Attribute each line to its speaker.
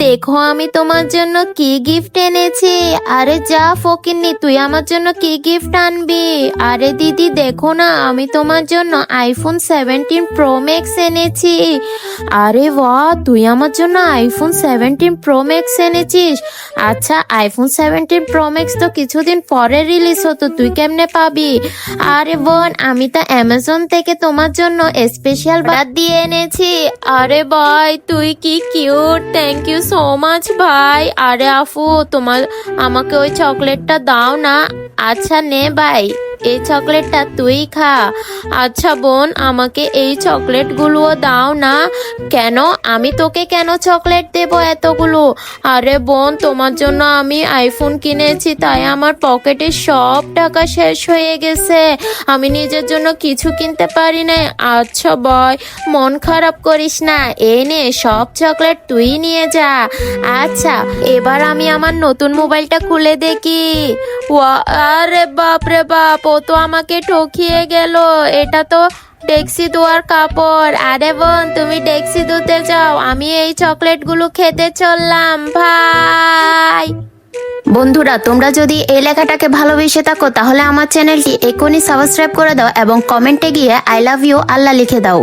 Speaker 1: দেখো আমি তোমার জন্য কি গিফট এনেছি। আরে যা ফকিন্নি, তুই আমার জন্য কি গিফট আনবি? আরে দিদি দেখো না, আমি তোমার জন্য আইফোন 17 প্রো ম্যাক্স এনেছি। আরে বাহ, তুই আমার জন্য আইফোন 17 প্রো ম্যাক্স এনেছিস? আচ্ছা, আইফোন 17 প্রো ম্যাক্স তো কিছুদিন পরে রিলিজ হতো, তুই কেমনে পাবি? আরে বোন, আমি তো অ্যামাজন থেকে তোমার জন্য স্পেশাল বাদ দিয়ে এনেছি। আরে ভাই তুই কি cute, thank you so much ভাই। আরে আফু, তোমার আমাকে ওই চকলেটটা দাও না। আচ্ছা নে ভাই, এই চকলেটটা তুই খা। আচ্ছা বোন, আমাকে এই চকলেটগুলোও দাও না। কেন? আমি তোকে কেন চকলেট দেবো এতগুলো? আরে বোন, তোমার জন্য আমি আইফোন কিনেছি, তাই আমার পকেটে সব টাকা শেষ হয়ে গেছে, আমি নিজের জন্য কিছু কিনতে পারি না। আচ্ছা বয়, মন খারাপ করিস না, এই নে সব চকলেট তুই নিয়ে যা। আচ্ছা, এবার আমি আমার নতুন মোবাইলটা খুলে দেখি। আরে বাপ রে বাপ, ও তো আমাকে ঠকিয়ে গেল। এটা তো ডেক্সি ধোয়ার কাপড়। আরে বোন, তুমি ডেক্সি ধুতে যাও, আমি এই চকলেটগুলো খেতে চললাম ভাই। বন্ধুরা, তোমরা যদি এই লেখাটাকে ভালোবেসে থাকো তাহলে আমার চ্যানেলটি এখনই সাবস্ক্রাইব করে দাও এবং কমেন্টে গিয়ে আই লাভ ইউ আল্লাহ লিখে দাও।